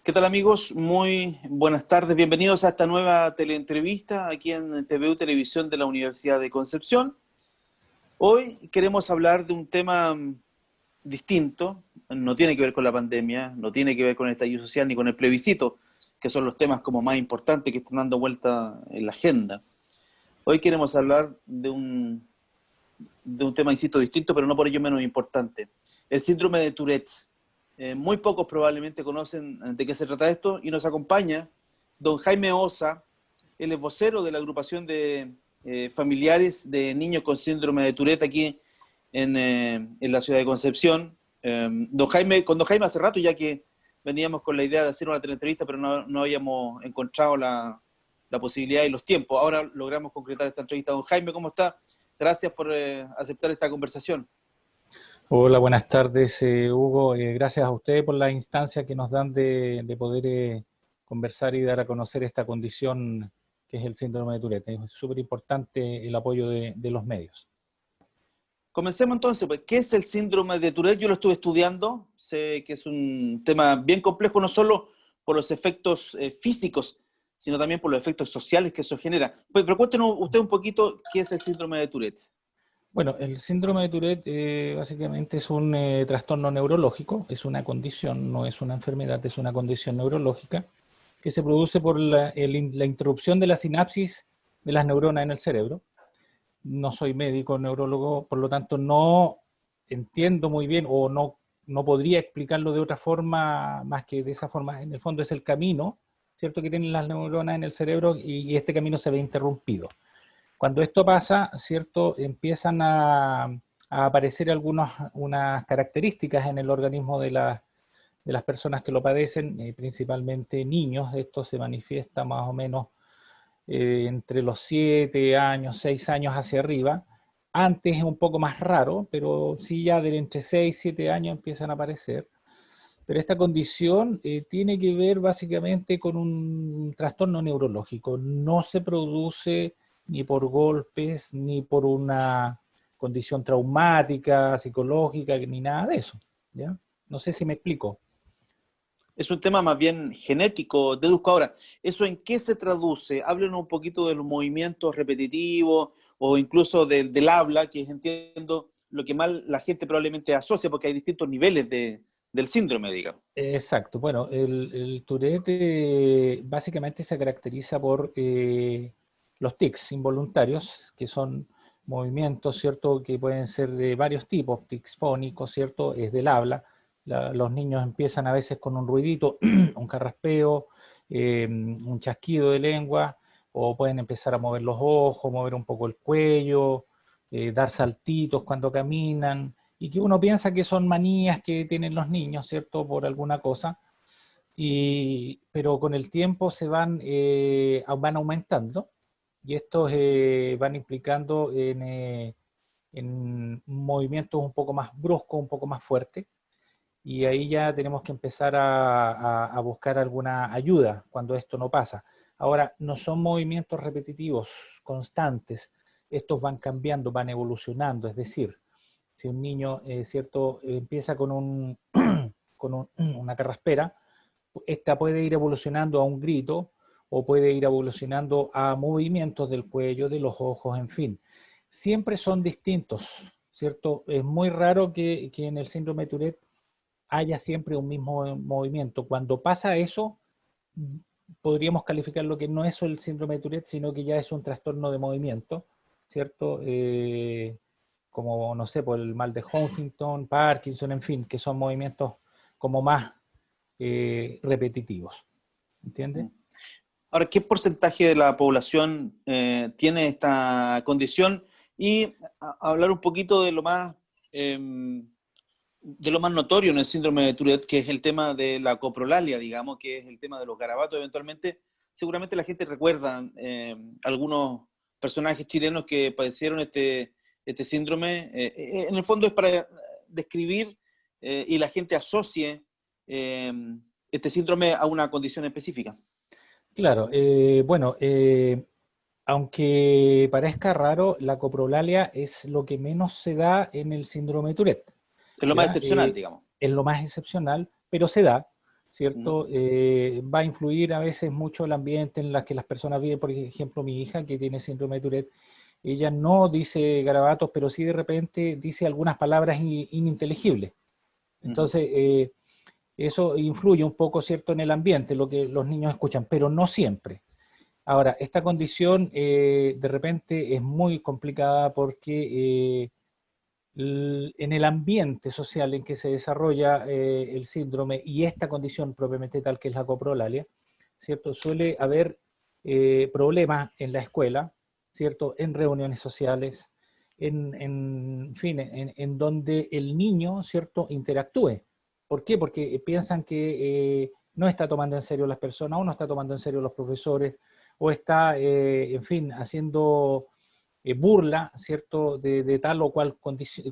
¿Qué tal amigos? Muy buenas tardes. Bienvenidos a esta nueva teleentrevista aquí en TVU Televisión de la Universidad de Concepción. Hoy queremos hablar de un tema distinto. No tiene que ver con la pandemia, no tiene que ver con el estallido social ni con el plebiscito, que son los temas como más importantes que están dando vuelta en la agenda. Hoy queremos hablar de un tema, insisto, distinto, pero no por ello menos importante. El síndrome de Tourette. Muy pocos probablemente conocen de qué se trata esto, y nos acompaña don Jaime Osa. Él es vocero de la agrupación de familiares de niños con síndrome de Tourette aquí en la ciudad de Concepción. Con don Jaime hace rato ya que veníamos con la idea de hacer una teleentrevista, pero no habíamos encontrado la posibilidad y los tiempos. Ahora logramos concretar esta entrevista. Don Jaime, ¿cómo está? Gracias por aceptar esta conversación. Hola, buenas tardes, Hugo. Gracias a ustedes por la instancia que nos dan de poder conversar y dar a conocer esta condición que es el síndrome de Tourette. Es súper importante el apoyo de los medios. Comencemos entonces, pues, ¿qué es el síndrome de Tourette? Yo lo estuve estudiando, sé que es un tema bien complejo, no solo por los efectos físicos, sino también por los efectos sociales que eso genera. Pues, pero cuéntenos usted un poquito qué es el síndrome de Tourette. Bueno, el síndrome de Tourette básicamente es un trastorno neurológico, es una condición, no es una enfermedad, es una condición neurológica que se produce por la interrupción de la sinapsis de las neuronas en el cerebro. No soy médico neurólogo, por lo tanto no entiendo muy bien o no podría explicarlo de otra forma más que de esa forma. En el fondo es el camino, ¿cierto?, que tienen las neuronas en el cerebro y este camino se ve interrumpido. Cuando esto pasa, ¿cierto?, empiezan a aparecer unas características en el organismo de las personas que lo padecen, principalmente niños. Esto se manifiesta más o menos entre los 7 años, 6 años hacia arriba. Antes es un poco más raro, pero sí ya de entre 6 y 7 años empiezan a aparecer. Pero esta condición tiene que ver básicamente con un trastorno neurológico. No se produce ni por golpes, ni por una condición traumática, psicológica, ni nada de eso, ¿ya? No sé si me explico. Es un tema más bien genético, deduzco ahora. ¿Eso en qué se traduce? Háblenos un poquito de los movimientos repetitivos o incluso del habla, que entiendo lo que mal la gente probablemente asocia, porque hay distintos niveles del síndrome, digamos. Exacto. Bueno, el Tourette básicamente se caracteriza por los tics involuntarios, que son movimientos, ¿cierto?, que pueden ser de varios tipos, tics fónicos, ¿cierto?, es del habla. Los niños empiezan a veces con un ruidito, un carraspeo, un chasquido de lengua, o pueden empezar a mover los ojos, mover un poco el cuello, dar saltitos cuando caminan, y que uno piensa que son manías que tienen los niños, ¿cierto?, por alguna cosa, pero con el tiempo van aumentando, y estos van implicando en movimientos un poco más bruscos, un poco más fuertes, y ahí ya tenemos que empezar a buscar alguna ayuda cuando esto no pasa. Ahora, no son movimientos repetitivos, constantes, estos van cambiando, van evolucionando, es decir, si un niño, ¿cierto?, empieza con una carraspera, esta puede ir evolucionando a un grito o puede ir evolucionando a movimientos del cuello, de los ojos, en fin. Siempre son distintos, ¿cierto? Es muy raro que en el síndrome de Tourette haya siempre un mismo movimiento. Cuando pasa eso, podríamos calificar lo que no es el síndrome de Tourette, sino que ya es un trastorno de movimiento, ¿cierto? Como, no sé, por el mal de Huntington, Parkinson, en fin, que son movimientos como más repetitivos. ¿Entiendes? Ahora, ¿qué porcentaje de la población tiene esta condición? Y hablar un poquito de lo más notorio en el síndrome de Tourette, que es el tema de la coprolalia, digamos, que es el tema de los garabatos. Eventualmente, seguramente la gente recuerda algunos personajes chilenos que padecieron este síndrome. En el fondo es para describir y la gente asocie este síndrome a una condición específica. Claro, bueno, aunque parezca raro, la coprolalia es lo que menos se da en el síndrome de Tourette. Es lo más ¿Ya? excepcional, digamos. Es lo más excepcional, pero se da. ¿cierto? Va a influir a veces mucho el ambiente en el que las personas viven. Por ejemplo, mi hija que tiene síndrome de Tourette, ella no dice garabatos, pero sí de repente dice algunas palabras ininteligibles. Entonces, eso influye un poco, ¿cierto?, en el ambiente, lo que los niños escuchan, pero no siempre. Ahora, esta condición de repente es muy complicada porque en el ambiente social en que se desarrolla el síndrome y esta condición propiamente tal que es la coprolalia, ¿cierto? Suele haber problemas en la escuela, ¿cierto? En reuniones sociales, en fin, en donde el niño, ¿cierto?, interactúe. ¿Por qué? Porque piensan que no está tomando en serio las personas o no está tomando en serio los profesores o está, en fin, haciendo burla, ¿cierto?, de tal o cual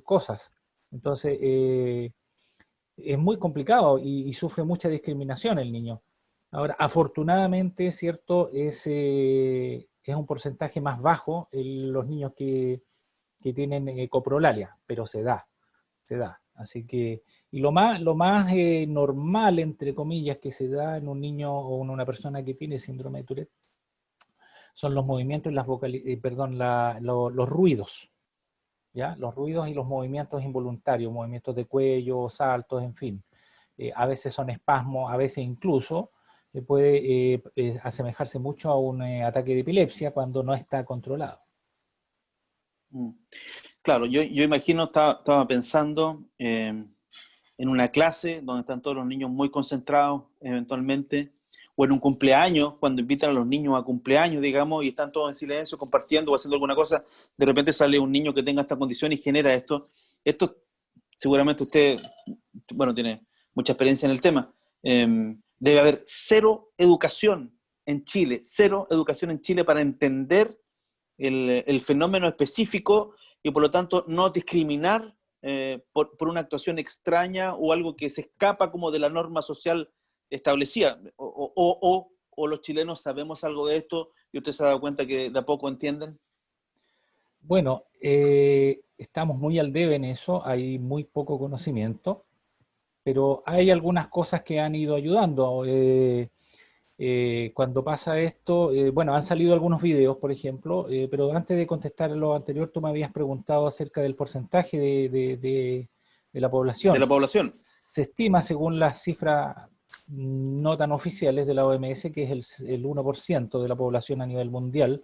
cosas. Entonces, es muy complicado y sufre mucha discriminación el niño. Ahora, afortunadamente, ¿cierto?, es un porcentaje más bajo los niños que tienen coprolalia, pero se da, se da. Así que, y lo más normal, entre comillas, que se da en un niño o en una persona que tiene síndrome de Tourette son los movimientos y los ruidos, ¿ya? Los ruidos y los movimientos involuntarios, movimientos de cuello, saltos, en fin. A veces son espasmos, a veces incluso puede asemejarse mucho a un ataque de epilepsia cuando no está controlado. Claro, yo imagino, estaba pensando en una clase donde están todos los niños muy concentrados eventualmente, o en un cumpleaños, cuando invitan a los niños a cumpleaños, digamos, y están todos en silencio, compartiendo o haciendo alguna cosa, de repente sale un niño que tenga esta condición y genera esto. Esto seguramente usted, bueno, tiene mucha experiencia en el tema. Debe haber cero educación en Chile para entender el fenómeno específico y por lo tanto no discriminar por una actuación extraña o algo que se escapa como de la norma social establecida. O los chilenos sabemos algo de esto y usted se ha dado cuenta que de a poco entienden. Bueno, estamos muy al debe en eso, hay muy poco conocimiento, pero hay algunas cosas que han ido ayudando. Cuando pasa esto, bueno, han salido algunos videos, por ejemplo, pero antes de contestar lo anterior, tú me habías preguntado acerca del porcentaje de la De la población. población. Se estima, según las cifras no tan oficiales de la OMS, que es el 1% de la población a nivel mundial,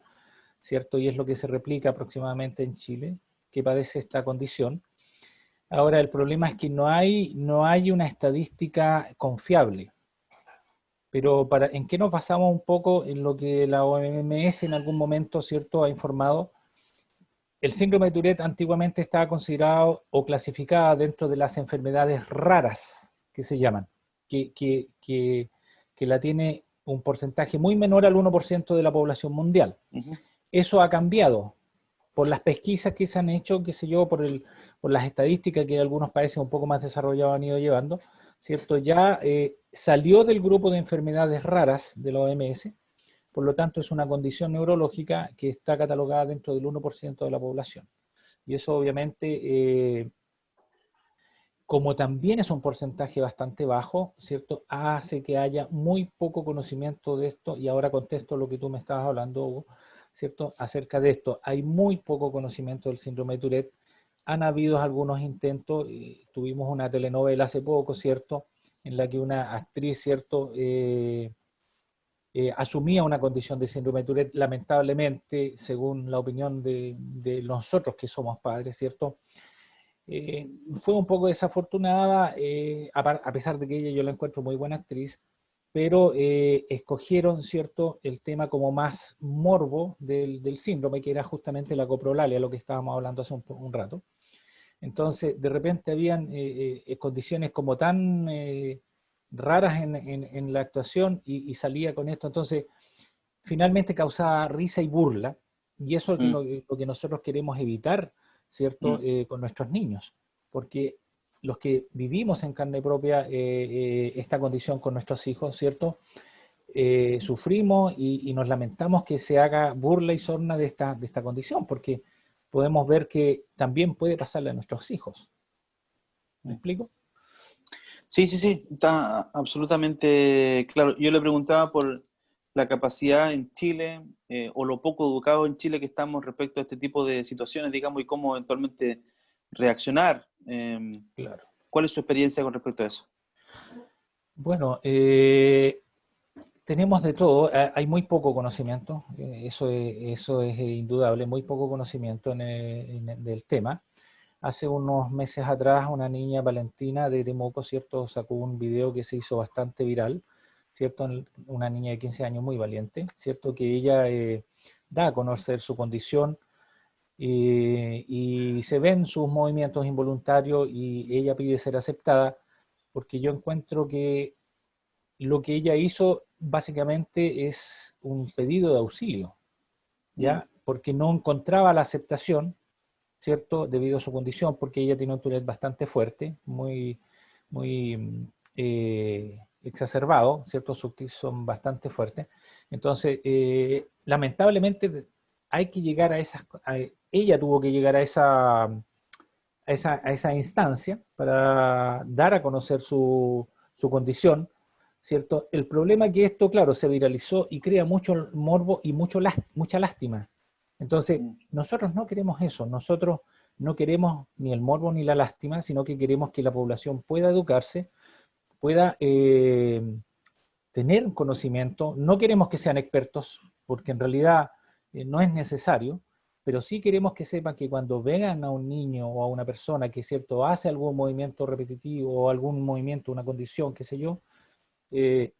¿cierto? Y es lo que se replica aproximadamente en Chile, que padece esta condición. Ahora, el problema es que no hay una estadística confiable. Pero ¿en qué nos basamos un poco en lo que la OMS en algún momento, ¿cierto?, ha informado? El síndrome de Tourette antiguamente estaba considerado o clasificada dentro de las enfermedades raras, que se llaman, que la tiene un porcentaje muy menor al 1% de la población mundial. Eso ha cambiado por las pesquisas que se han hecho, qué sé yo, por las estadísticas que algunos países un poco más desarrollados han ido llevando, ¿cierto? Ya salió del grupo de enfermedades raras de la OMS, por lo tanto es una condición neurológica que está catalogada dentro del 1% de la población. Y eso obviamente, como también es un porcentaje bastante bajo, ¿cierto?, hace que haya muy poco conocimiento de esto, y ahora contesto lo que tú me estabas hablando, Hugo, ¿cierto?, acerca de esto. Hay muy poco conocimiento del síndrome de Tourette. Han habido algunos intentos, tuvimos una telenovela hace poco, ¿cierto?, en la que una actriz, ¿cierto?, asumía una condición de síndrome de Tourette, lamentablemente, según la opinión de nosotros que somos padres, ¿cierto?, fue un poco desafortunada, a pesar de que ella yo la encuentro muy buena actriz, pero escogieron, ¿cierto?, el tema como más morbo del síndrome, que era justamente la coprolalia, lo que estábamos hablando hace un rato. Entonces, de repente habían condiciones como tan raras en la actuación y salía con esto. Entonces, finalmente causaba risa y burla, y eso es lo que nosotros queremos evitar, ¿cierto?, con nuestros niños, porque los que vivimos en carne propia esta condición con nuestros hijos, ¿cierto?, sufrimos y nos lamentamos que se haga burla y sorna de esta condición, porque podemos ver que también puede pasarle a nuestros hijos. ¿Me explico? Sí, sí, sí, está absolutamente claro. Yo le preguntaba por la capacidad en Chile o lo poco educado en Chile que estamos respecto a este tipo de situaciones, digamos, y cómo eventualmente reaccionar. Claro. ¿Cuál es su experiencia con respecto a eso? Bueno, tenemos de todo, hay muy poco conocimiento, eso es indudable, muy poco conocimiento del tema. Hace unos meses atrás una niña, Valentina de Temuco, ¿cierto? Sacó un video que se hizo bastante viral, ¿cierto? Una niña de 15 años muy valiente, ¿cierto? Que ella da a conocer su condición y se ven sus movimientos involuntarios y ella pide ser aceptada porque yo encuentro que lo que ella hizo básicamente es un pedido de auxilio, Mm, ¿ya? Porque no encontraba la aceptación, ¿cierto? Debido a su condición, porque ella tiene un Tourette bastante fuerte, muy exacerbado, ¿cierto? Sus tics son bastante fuertes. Entonces, lamentablemente hay que llegar a esas, ella tuvo que llegar a esa instancia para dar a conocer su condición, ¿cierto? El problema es que esto, claro, se viralizó y crea mucho morbo y mucha lástima. Entonces, mm, nosotros no queremos eso, nosotros no queremos ni el morbo ni la lástima, sino que queremos que la población pueda educarse, pueda tener conocimiento, no queremos que sean expertos, porque en realidad no es necesario, pero sí queremos que sepan que cuando vean a un niño o a una persona que, cierto, hace algún movimiento repetitivo o algún movimiento, una condición, qué sé yo, eh,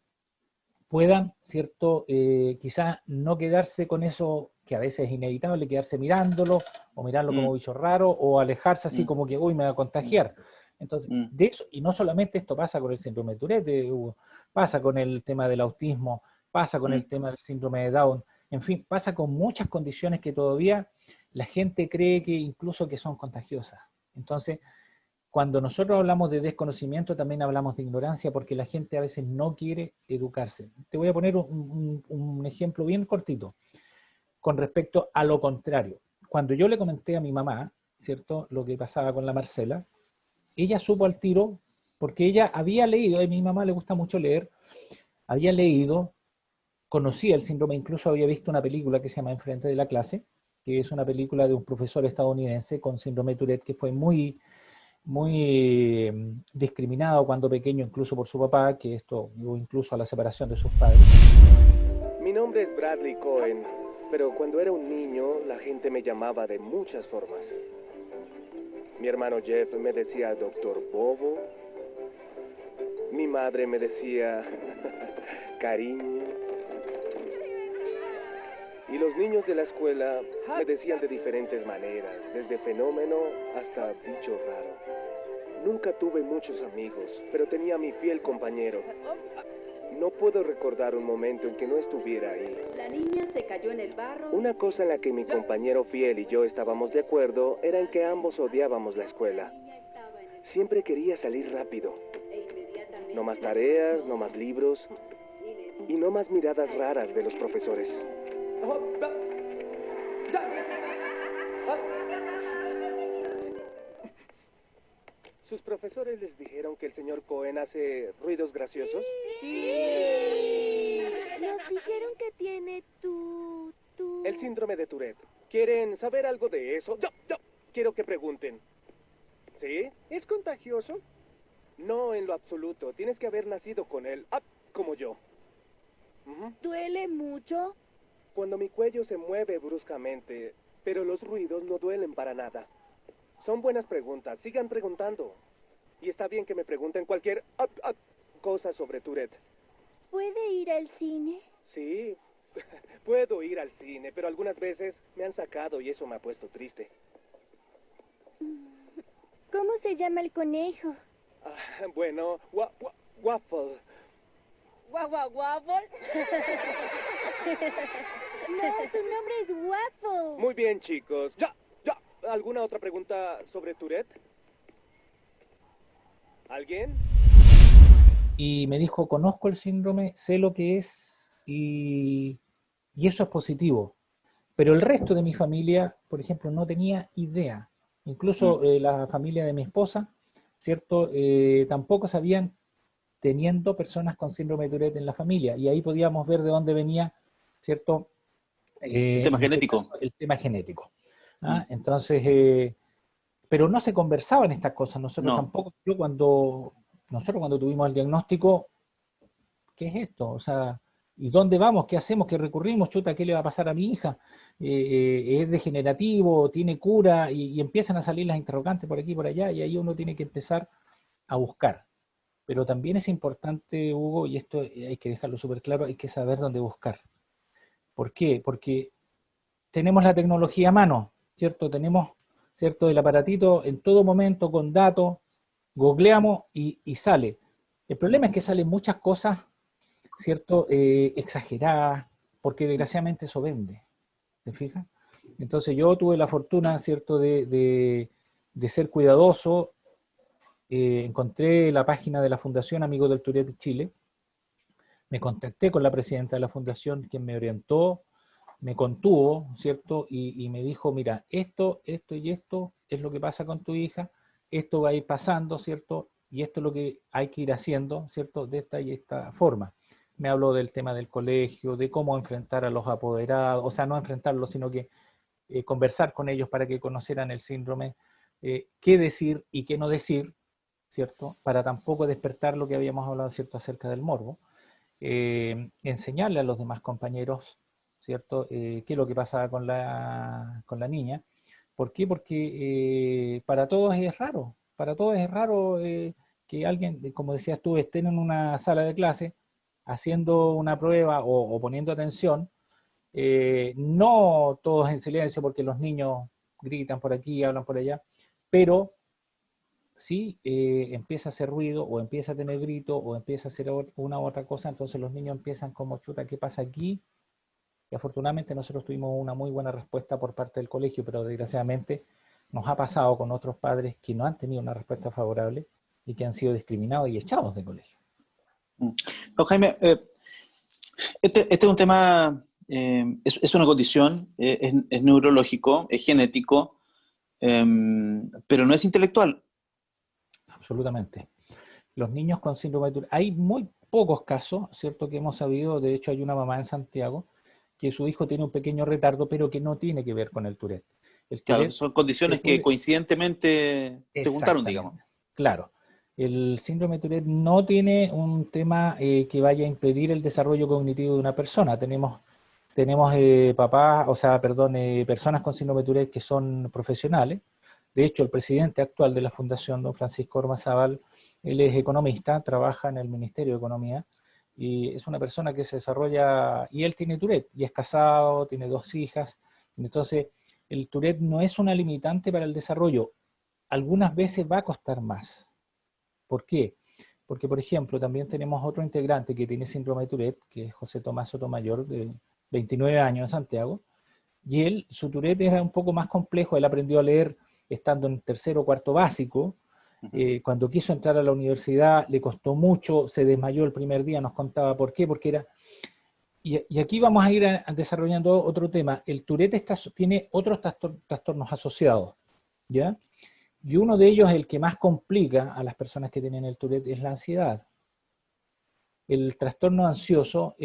puedan, cierto, quizás no quedarse con eso que a veces es inevitable, quedarse mirándolo o mirarlo como mm, bicho raro o alejarse así mm, como que, uy, me va a mm, contagiar. Entonces, mm, de eso, y no solamente esto pasa con el síndrome de Tourette, pasa con el tema del autismo, pasa con mm, el tema del síndrome de Down, en fin, pasa con muchas condiciones que todavía la gente cree que incluso que son contagiosas. Entonces, cuando nosotros hablamos de desconocimiento, también hablamos de ignorancia porque la gente a veces no quiere educarse. Te voy a poner un ejemplo bien cortito con respecto a lo contrario. Cuando yo le comenté a mi mamá, ¿cierto?, lo que pasaba con la Marcela, ella supo al tiro porque ella había leído, a mi mamá le gusta mucho leer, había leído, conocía el síndrome, incluso había visto una película que se llama Enfrente de la clase, que es una película de un profesor estadounidense con síndrome de Tourette que fue muy discriminado cuando pequeño, incluso por su papá, que esto llevó incluso a la separación de sus padres. Mi nombre es Bradley Cohen, pero cuando era un niño la gente me llamaba de muchas formas. Mi hermano Jeff me decía Doctor Bobo, mi madre me decía cariño, y los niños de la escuela me decían de diferentes maneras, desde fenómeno hasta bicho raro. Nunca tuve muchos amigos, pero tenía a mi fiel compañero. No puedo recordar un momento en que no estuviera ahí. La niña se cayó en el barro. Una cosa en la que mi compañero fiel y yo estábamos de acuerdo era en que ambos odiábamos la escuela. Siempre quería salir rápido. No más tareas, no más libros y no más miradas raras de los profesores. ¿Sus profesores les dijeron que el señor Cohen hace ruidos graciosos? Sí. Nos dijeron que tiene El síndrome de Tourette. ¿Quieren saber algo de eso? Yo. Quiero que pregunten. ¿Sí? ¿Es contagioso? No, en lo absoluto. Tienes que haber nacido con él, como yo. ¿Duele mucho? Cuando mi cuello se mueve bruscamente, pero los ruidos no duelen para nada. Son buenas preguntas. Sigan preguntando. Y está bien que me pregunten cualquier cosa sobre Tourette. ¿Puede ir al cine? Sí, puedo ir al cine, pero algunas veces me han sacado y eso me ha puesto triste. ¿Cómo se llama el conejo? Bueno, Waffle. ¿Waffle? No, su nombre es Waffle. Muy bien, chicos. Ya. ¿Alguna otra pregunta sobre Tourette? ¿Alguien? Y me dijo, conozco el síndrome, sé lo que es y eso es positivo. Pero el resto de mi familia, por ejemplo, no tenía idea. Incluso mm, la familia de mi esposa, ¿cierto? Tampoco sabían teniendo personas con síndrome de Tourette en la familia, y ahí podíamos ver de dónde venía, ¿cierto? El tema En este genético. caso, el tema genético. ¿Ah? Entonces, pero no se conversaban estas cosas, nosotros No. tampoco, nosotros cuando tuvimos el diagnóstico, ¿qué es esto? O sea, ¿y dónde vamos? ¿Qué hacemos? ¿Qué recurrimos? Chuta, ¿qué le va a pasar a mi hija? ¿Es degenerativo? ¿Tiene cura? Y empiezan a salir las interrogantes por aquí y por allá, y ahí uno tiene que empezar a buscar. Pero también es importante, Hugo, y esto hay que dejarlo súper claro, hay que saber dónde buscar. ¿Por qué? Porque tenemos la tecnología a mano, ¿cierto? Tenemos, ¿cierto?, el aparatito en todo momento con datos, googleamos y sale. El problema es que salen muchas cosas, ¿cierto?, exageradas, porque desgraciadamente eso vende, ¿te fijas? Entonces yo tuve la fortuna, ¿cierto?, de ser cuidadoso. Encontré la página de la Fundación Amigos del Tourette de Chile, me contacté con la presidenta de la fundación, quien me orientó, me contuvo, ¿cierto? Y me dijo, mira, esto y esto es lo que pasa con tu hija, esto va a ir pasando, ¿cierto? Y esto es lo que hay que ir haciendo, ¿cierto? De esta y esta forma. Me habló del tema del colegio, de cómo enfrentar a los apoderados, o sea, no enfrentarlos, sino que conversar con ellos para que conocieran el síndrome, qué decir y qué no decir, ¿cierto? Para tampoco despertar lo que habíamos hablado, ¿cierto?, acerca del morbo. Enseñarle a los demás compañeros, ¿cierto?, qué es lo que pasa con la niña. ¿Por qué? Porque para todos es raro que alguien, como decías tú, estén en una sala de clase haciendo una prueba o poniendo atención, no todos en silencio porque los niños gritan por aquí, hablan por allá, pero si empieza a hacer ruido o empieza a tener grito o empieza a hacer una u otra cosa, entonces los niños empiezan como, chuta, ¿qué pasa aquí? Y afortunadamente nosotros tuvimos una muy buena respuesta por parte del colegio, pero desgraciadamente nos ha pasado con otros padres que no han tenido una respuesta favorable y que han sido discriminados y echados de colegio. No, Jaime, este es un tema, es una condición, es neurológico, es genético, pero no es intelectual. Absolutamente. Los niños con síndrome de Tourette, hay muy pocos casos, ¿cierto?, que hemos sabido. De hecho, hay una mamá en Santiago que su hijo tiene un pequeño retardo, pero que no tiene que ver con el Tourette. El Claro, Tourette son condiciones que coincidentemente se juntaron, digamos. exactamente, claro. El síndrome de Tourette no tiene un tema que vaya a impedir el desarrollo cognitivo de una persona. Tenemos personas con síndrome de Tourette que son profesionales. De hecho, el presidente actual de la Fundación, don Francisco Ormazábal, él es economista, trabaja en el Ministerio de Economía y es una persona que se desarrolla, y él tiene Tourette, y es casado, tiene 2 hijas. Entonces, el Tourette no es una limitante para el desarrollo. Algunas veces va a costar más. ¿Por qué? Porque, por ejemplo, también tenemos otro integrante que tiene síndrome de Tourette, que es José Tomás Sotomayor, de 29 años en Santiago, y él, su Tourette era un poco más complejo. Él aprendió a leer estando en tercero o cuarto básico. Cuando quiso entrar a la universidad le costó mucho, se desmayó el primer día, nos contaba por qué, porque era... Y aquí vamos a ir desarrollando otro tema. El Tourette tiene otros trastornos asociados, ¿ya? Y uno de ellos, el que más complica a las personas que tienen el Tourette, es la ansiedad. El trastorno ansioso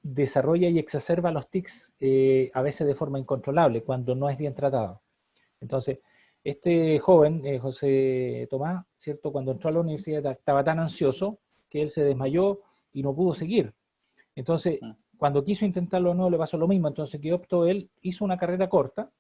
desarrolla y exacerba los tics a veces de forma incontrolable cuando no es bien tratado. Entonces, este joven, José Tomás, ¿cierto?, cuando entró a la universidad estaba tan ansioso que él se desmayó y no pudo seguir. Entonces, cuando quiso intentarlo no le pasó lo mismo. Entonces, ¿qué optó él? Hizo una carrera corta,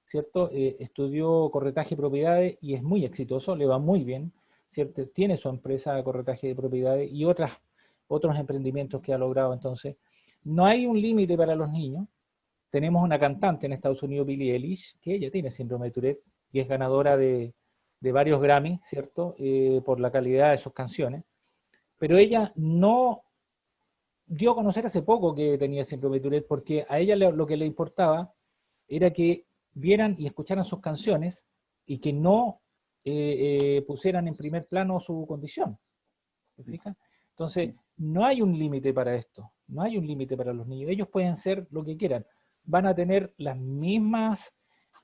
¿cierto? Estudió corretaje de propiedades y es muy exitoso, le va muy bien, ¿cierto? Tiene su empresa de corretaje de propiedades y otros emprendimientos que ha logrado. Entonces, no hay un límite para los niños. Tenemos una cantante en Estados Unidos, Billie Eilish, que ella tiene síndrome de Tourette y es ganadora de varios Grammy, ¿cierto? Por la calidad de sus canciones. Pero ella no dio a conocer hace poco que tenía síndrome de Tourette, porque a ella lo que le importaba era que vieran y escucharan sus canciones y que no pusieran en primer plano su condición. ¿Se fijan? Entonces, no hay un límite para esto, no hay un límite para los niños. Ellos pueden ser lo que quieran, van a tener las mismas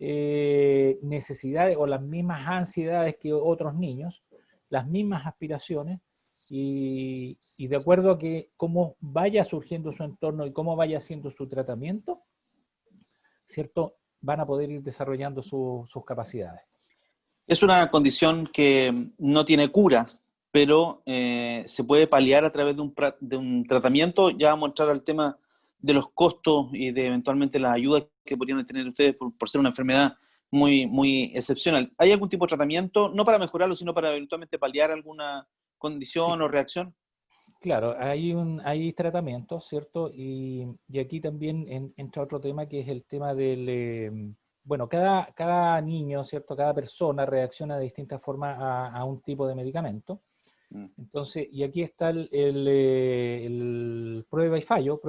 necesidades o las mismas ansiedades que otros niños, las mismas aspiraciones, y de acuerdo a que cómo vaya surgiendo su entorno y cómo vaya haciendo su tratamiento, ¿cierto? Van a poder ir desarrollando sus capacidades. Es una condición que no tiene cura, pero se puede paliar a través de un tratamiento. Ya vamos a entrar al tema de los costos y de eventualmente las ayudas que podrían tener ustedes por ser una enfermedad muy, muy excepcional. ¿Hay algún tipo de tratamiento, no para mejorarlo, sino para eventualmente paliar alguna condición Sí, o reacción? claro, hay tratamientos, ¿cierto? Y aquí también entra otro tema que es el tema del, bueno, cada niño, ¿cierto? Cada persona reacciona de distintas formas a un tipo de medicamento. Mm. Entonces, y aquí está el prueba y fallo,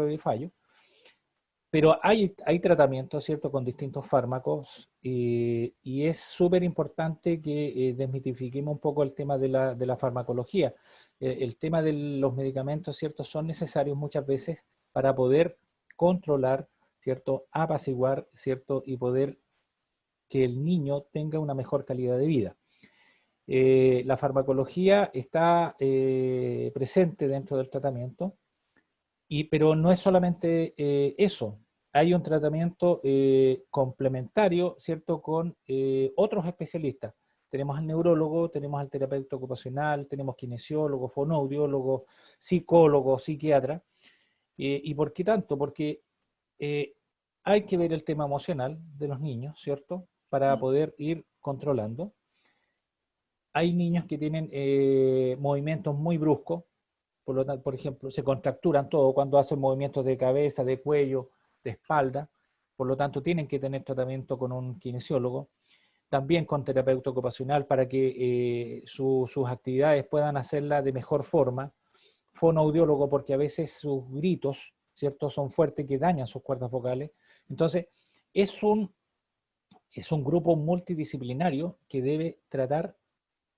pero hay tratamientos, ¿cierto?, con distintos fármacos, y es súper importante que desmitifiquemos un poco el tema de la farmacología. El tema de los medicamentos, ¿cierto?, son necesarios muchas veces para poder controlar, ¿cierto?, apaciguar, ¿cierto?, y poder que el niño tenga una mejor calidad de vida. La farmacología está presente dentro del tratamiento, pero no es solamente eso. Hay un tratamiento complementario, ¿cierto?, con otros especialistas. Tenemos al neurólogo, tenemos al terapeuta ocupacional, tenemos kinesiólogo, fonoaudiólogo, psicólogo, psiquiatra. ¿Y por qué tanto? Porque eh, hay que ver el tema emocional de los niños, ¿cierto?, para poder ir controlando. Hay niños que tienen movimientos muy bruscos, por lo tanto, por ejemplo, se contracturan todo cuando hacen movimientos de cabeza, de cuello, de espalda, por lo tanto tienen que tener tratamiento con un kinesiólogo, también con terapeuta ocupacional para que sus actividades puedan hacerlas de mejor forma, fonoaudiólogo porque a veces sus gritos, ¿cierto?, son fuertes que dañan sus cuerdas vocales. Entonces, es un, es un grupo multidisciplinario que debe tratar,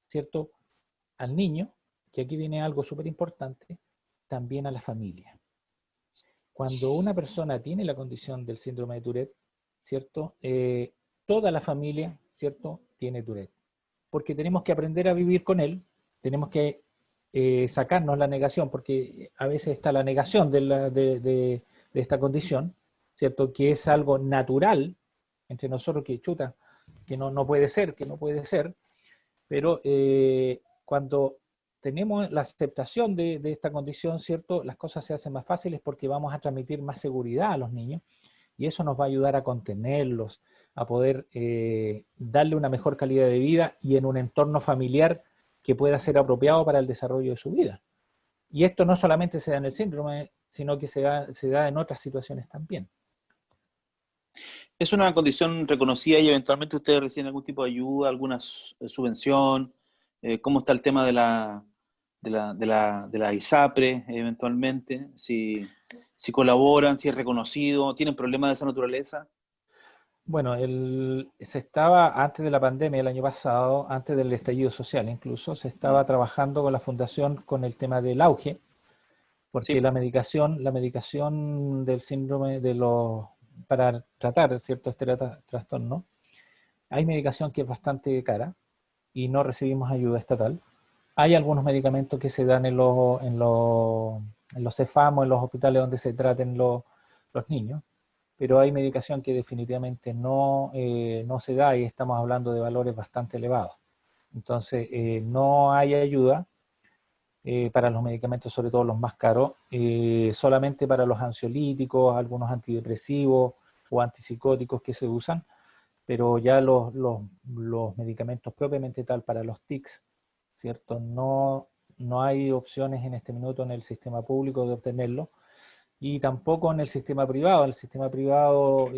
¿cierto?, al niño, que aquí viene algo súper importante, también a la familia. Cuando una persona tiene la condición del síndrome de Tourette, ¿cierto? Toda la familia, ¿cierto?, tiene Tourette. Porque tenemos que aprender a vivir con él, tenemos que sacarnos la negación, porque a veces está la negación de esta condición, ¿cierto?, que es algo natural entre nosotros, que chuta, que no puede ser, que no puede ser, pero cuando tenemos la aceptación de esta condición, ¿cierto?, las cosas se hacen más fáciles porque vamos a transmitir más seguridad a los niños y eso nos va a ayudar a contenerlos, a poder darle una mejor calidad de vida y en un entorno familiar que pueda ser apropiado para el desarrollo de su vida. Y esto no solamente se da en el síndrome, sino que se da en otras situaciones también. ¿Es una condición reconocida y eventualmente ustedes reciben algún tipo de ayuda, alguna subvención? ¿Cómo está el tema de la ISAPRE eventualmente? Si colaboran, si es reconocido, ¿tienen problemas de esa naturaleza? Bueno, se estaba, antes de la pandemia, el año pasado, antes del estallido social incluso, se estaba trabajando con la fundación con el tema del auge, porque Sí. la medicación del síndrome para tratar cierto trastorno, hay medicación que es bastante cara y no recibimos ayuda estatal. Hay algunos medicamentos que se dan en los CEFAM o en los hospitales donde se traten los niños, pero hay medicación que definitivamente no se da y estamos hablando de valores bastante elevados. Entonces, no hay ayuda para los medicamentos, sobre todo los más caros, solamente para los ansiolíticos, algunos antidepresivos o antipsicóticos que se usan, pero ya los medicamentos propiamente tal para los tics, ¿cierto? No hay opciones en este minuto en el sistema público de obtenerlo y tampoco en el sistema privado. El sistema privado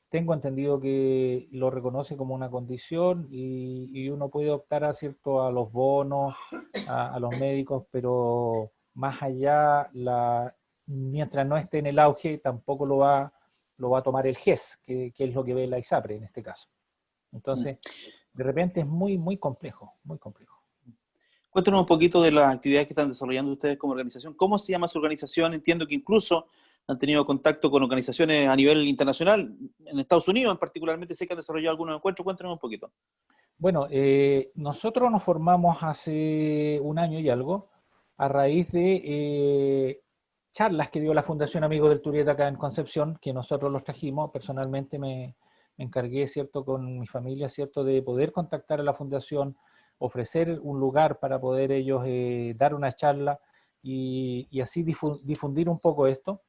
tengo entendido que lo reconoce como una condición y uno puede optar a los bonos, a los médicos, pero más allá, mientras no esté en el auge, tampoco lo va a tomar el GES, que es lo que ve la ISAPRE en este caso. Entonces, de repente es muy, muy complejo, muy complejo. Cuéntanos un poquito de las actividades que están desarrollando ustedes como organización. ¿Cómo se llama su organización? Entiendo que incluso han tenido contacto con organizaciones a nivel internacional, en Estados Unidos particularmente sé que han desarrollado algunos encuentros. Cuéntanos un poquito. Bueno, nosotros nos formamos hace un año y algo a raíz de charlas que dio la Fundación Amigos del Tourette acá en Concepción, que nosotros los trajimos. Personalmente me encargué, ¿cierto?, con mi familia, ¿cierto?, de poder contactar a la Fundación, ofrecer un lugar para poder ellos dar una charla y así difundir un poco esto.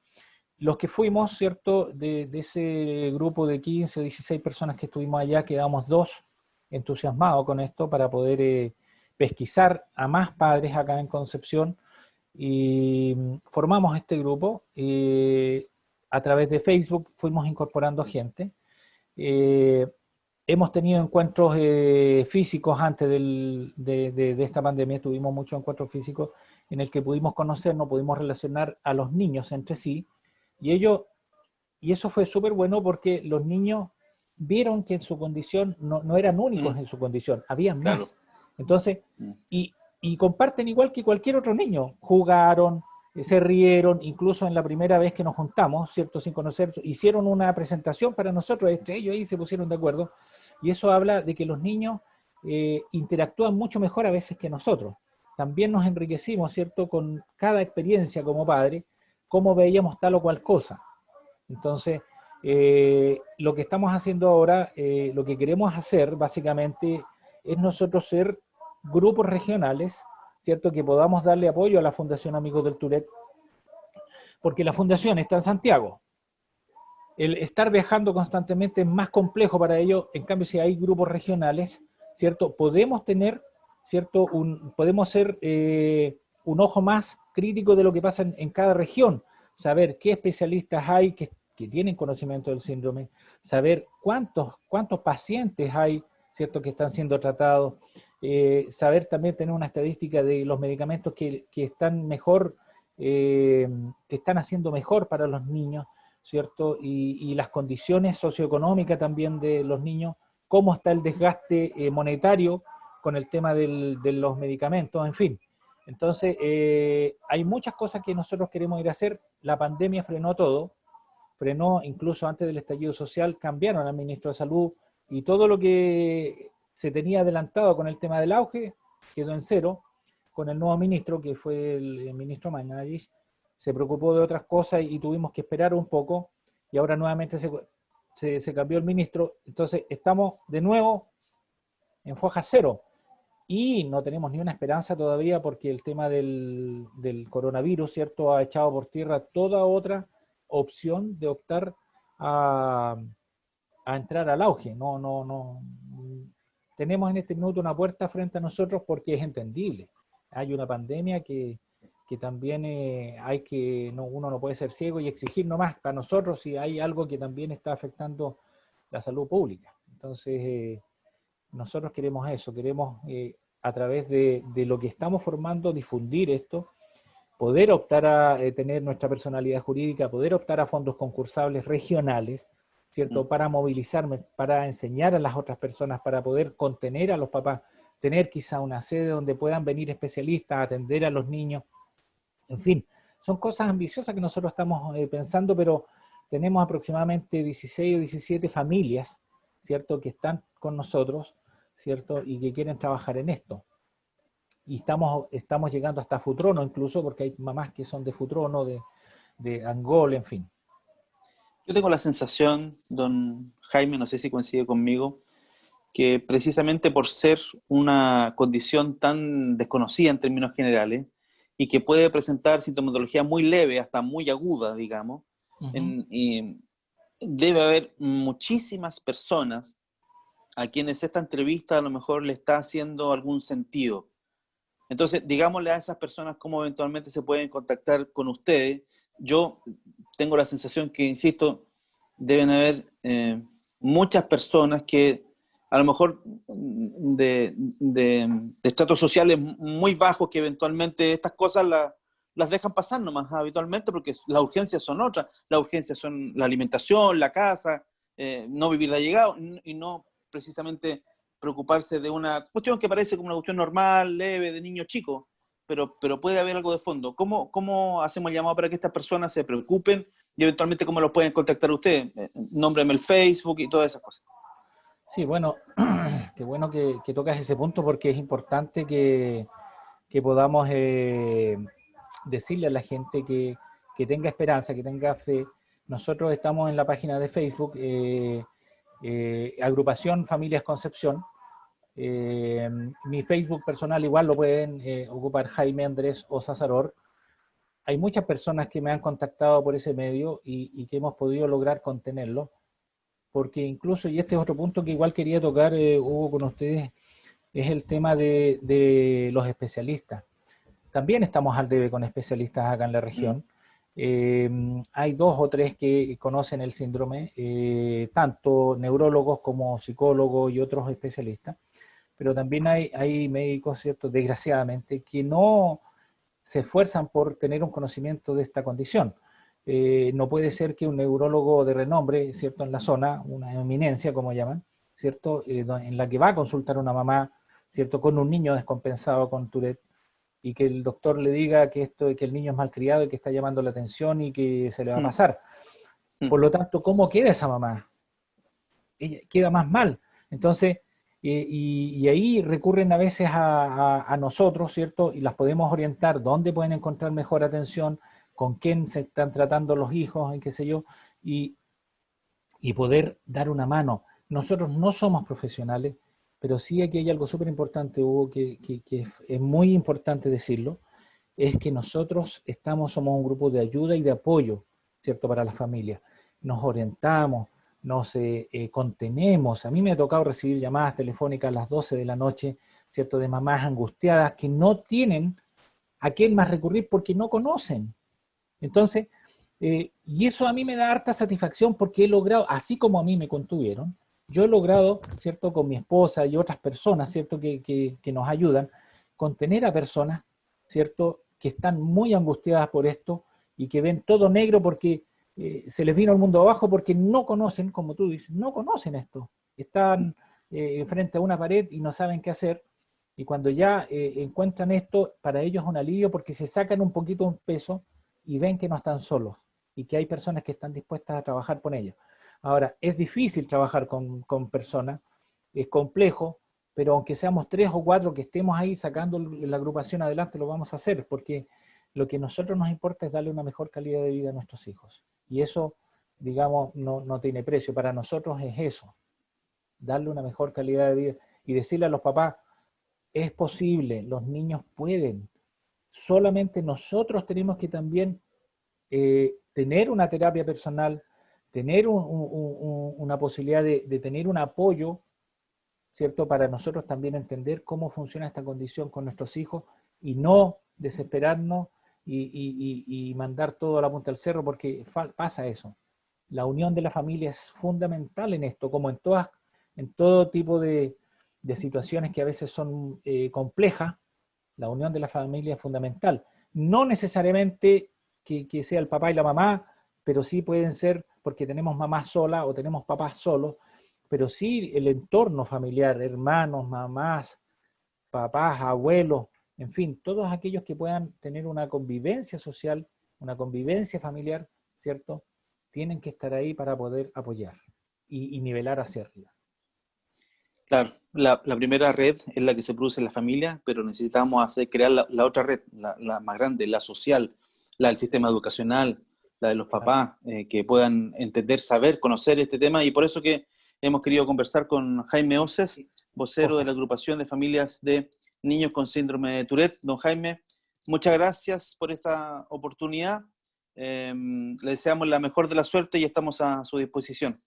Los que fuimos, ¿cierto?, de ese grupo de 15 o 16 personas que estuvimos allá, quedamos 2 entusiasmados con esto para poder pesquisar a más padres acá en Concepción, y formamos este grupo. A través de Facebook fuimos incorporando gente. Hemos tenido encuentros físicos antes de esta pandemia. Tuvimos muchos encuentros físicos en el que pudimos conocernos, pudimos relacionar a los niños entre sí, y eso fue súper bueno porque los niños vieron que en su condición no eran únicos en su condición, habían Claro. más. Entonces, y comparten igual que cualquier otro niño. Jugaron, se rieron, incluso en la primera vez que nos juntamos, ¿cierto?, sin conocer, hicieron una presentación para nosotros, entre ellos ahí se pusieron de acuerdo, y eso habla de que los niños interactúan mucho mejor a veces que nosotros. También nos enriquecimos, ¿cierto?, con cada experiencia como padre, cómo veíamos tal o cual cosa. Entonces, lo que estamos haciendo ahora, lo que queremos hacer básicamente es nosotros ser grupos regionales, ¿cierto?, que podamos darle apoyo a la Fundación Amigos del Tourette, porque la fundación está en Santiago. El estar viajando constantemente es más complejo para ellos. En cambio, si hay grupos regionales, ¿cierto?, podemos tener, ¿cierto?, podemos ser un ojo más crítico de lo que pasa en cada región, saber qué especialistas hay que tienen conocimiento del síndrome, saber cuántos pacientes hay, ¿cierto?, que están siendo tratados, saber también tener una estadística de los medicamentos que están mejor, que están haciendo mejor para los niños, ¿cierto? Y las condiciones socioeconómicas también de los niños, cómo está el desgaste monetario con el tema de los medicamentos, en fin. Entonces, hay muchas cosas que nosotros queremos ir a hacer. La pandemia frenó todo, frenó incluso antes del estallido social, cambiaron al ministro de Salud y todo lo que se tenía adelantado con el tema del auge quedó en cero. Con el nuevo ministro, que fue el ministro Mañalich, se preocupó de otras cosas y tuvimos que esperar un poco, y ahora nuevamente se cambió el ministro. Entonces estamos de nuevo en foja cero y no tenemos ni una esperanza todavía porque el tema del coronavirus, ¿cierto?, ha echado por tierra toda otra opción de optar a entrar al auge. No. Tenemos en este minuto una puerta frente a nosotros porque es entendible. Hay una pandemia que también hay que, uno no puede ser ciego y exigir nomás para nosotros si hay algo que también está afectando la salud pública. Entonces, nosotros queremos eso, queremos a través de lo que estamos formando difundir esto, poder optar a tener nuestra personalidad jurídica, poder optar a fondos concursables regionales, ¿cierto?, para movilizarme, para enseñar a las otras personas, para poder contener a los papás, tener quizá una sede donde puedan venir especialistas a atender a los niños. En fin, son cosas ambiciosas que nosotros estamos pensando, pero tenemos aproximadamente 16 o 17 familias, ¿cierto?, que están con nosotros, ¿cierto?, y que quieren trabajar en esto. Y estamos llegando hasta Futrono incluso, porque hay mamás que son de Futrono, de Angol, en fin. Yo tengo la sensación, don Jaime, no sé si coincide conmigo, que precisamente por ser una condición tan desconocida en términos generales y que puede presentar sintomatología muy leve hasta muy aguda, digamos, debe haber muchísimas personas a quienes esta entrevista a lo mejor le está haciendo algún sentido. Entonces, digámosle a esas personas cómo eventualmente se pueden contactar con ustedes. Yo tengo la sensación que, insisto, deben haber muchas personas que a lo mejor de estratos sociales muy bajos que eventualmente estas cosas las dejan pasar nomás habitualmente porque las urgencias son otras. Las urgencias son la alimentación, la casa, no vivir de allegado y no precisamente preocuparse de una cuestión que parece como una cuestión normal, leve, de niño chico, pero puede haber algo de fondo. ¿Cómo hacemos el llamado para que estas personas se preocupen y eventualmente cómo los pueden contactar ustedes? Nómbrame el Facebook y todas esas cosas. Sí, bueno, qué bueno que tocas ese punto porque es importante que que podamos decirle a la gente que tenga esperanza, que tenga fe. Nosotros estamos en la página de Facebook, Agrupación Familias Concepción. Mi Facebook personal igual lo pueden ocupar Jaime Andrés o Sazaror. Hay muchas personas que me han contactado por ese medio y que hemos podido lograr contenerlo, porque incluso, y este es otro punto que igual quería tocar, Hugo, con ustedes, es el tema de los especialistas. También estamos al debe con especialistas acá en la región. Hay 2 o 3 que conocen el síndrome, tanto neurólogos como psicólogos y otros especialistas, pero también hay médicos, ¿cierto?, desgraciadamente, que no se esfuerzan por tener un conocimiento de esta condición. No puede ser que un neurólogo de renombre, ¿cierto?, en la zona, una eminencia, como llaman, ¿cierto?, en la que va a consultar una mamá, ¿cierto?, con un niño descompensado con Tourette, y que el doctor le diga que el niño es malcriado y que está llamando la atención y que se le va a pasar. Por lo tanto, ¿cómo queda esa mamá? Ella queda más mal. Entonces, y ahí recurren a veces a nosotros, ¿cierto? Y las podemos orientar dónde pueden encontrar mejor atención, con quién se están tratando los hijos, y qué sé yo, y poder dar una mano. Nosotros no somos profesionales, pero sí aquí hay algo súper importante, Hugo, que es muy importante decirlo, es que nosotros somos un grupo de ayuda y de apoyo, ¿cierto?, para las familias. Nos orientamos, nos contenemos. A mí me ha tocado recibir llamadas telefónicas a las 12 de la noche, ¿cierto?, de mamás angustiadas que no tienen a quién más recurrir porque no conocen. Entonces, y eso a mí me da harta satisfacción porque he logrado, así como a mí me contuvieron, yo he logrado, ¿cierto?, con mi esposa y otras personas, ¿cierto?, que nos ayudan, contener a personas, ¿cierto?, que están muy angustiadas por esto y que ven todo negro porque se les vino el mundo abajo porque no conocen, como tú dices, no conocen esto. Están frente a una pared y no saben qué hacer. Y cuando ya encuentran esto, para ellos es un alivio porque se sacan un poquito un peso y ven que no están solos y que hay personas que están dispuestas a trabajar con ellos. Ahora, es difícil trabajar con personas, es complejo, pero aunque seamos 3 o 4 que estemos ahí sacando la agrupación adelante, lo vamos a hacer, porque lo que a nosotros nos importa es darle una mejor calidad de vida a nuestros hijos. Y eso, digamos, no tiene precio. Para nosotros es eso, darle una mejor calidad de vida y decirle a los papás, es posible, los niños pueden. Solamente nosotros tenemos que también tener una terapia personal, tener una posibilidad de tener un apoyo, ¿cierto? Para nosotros también entender cómo funciona esta condición con nuestros hijos y no desesperarnos y mandar todo a la punta del cerro, porque pasa eso. La unión de la familia es fundamental en esto, como en todo tipo de situaciones que a veces son complejas. La unión de la familia es fundamental. No necesariamente que sea el papá y la mamá, pero sí pueden ser porque tenemos mamás solas o tenemos papás solos, pero sí el entorno familiar, hermanos, mamás, papás, abuelos, en fin, todos aquellos que puedan tener una convivencia social, una convivencia familiar, ¿cierto? Tienen que estar ahí para poder apoyar y nivelar hacia arriba. Claro, la primera red es la que se produce en la familia, pero necesitamos crear la otra red, la más grande, la social, la del sistema educacional, la de los papás, que puedan entender, saber, conocer este tema, y por eso que hemos querido conversar con Jaime Oces, vocero de la agrupación de familias de niños con síndrome de Tourette. Don Jaime, muchas gracias por esta oportunidad, le deseamos la mejor de la suerte y estamos a su disposición.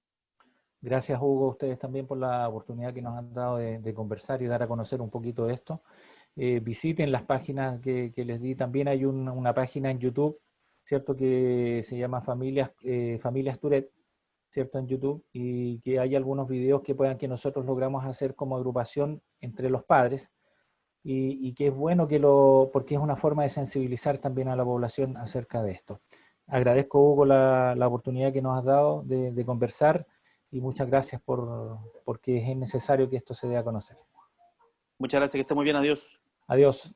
Gracias, Hugo, a ustedes también por la oportunidad que nos han dado de conversar y dar a conocer un poquito de esto. Visiten las páginas que les di. También hay una página en YouTube, ¿cierto?, que se llama Familias Tourette, ¿cierto?, en YouTube, y que hay algunos videos que nosotros logramos hacer como agrupación entre los padres, y que es bueno porque es una forma de sensibilizar también a la población acerca de esto. Agradezco, Hugo, la oportunidad que nos has dado de conversar. Y muchas gracias porque es necesario que esto se dé a conocer. Muchas gracias, que esté muy bien, adiós. Adiós.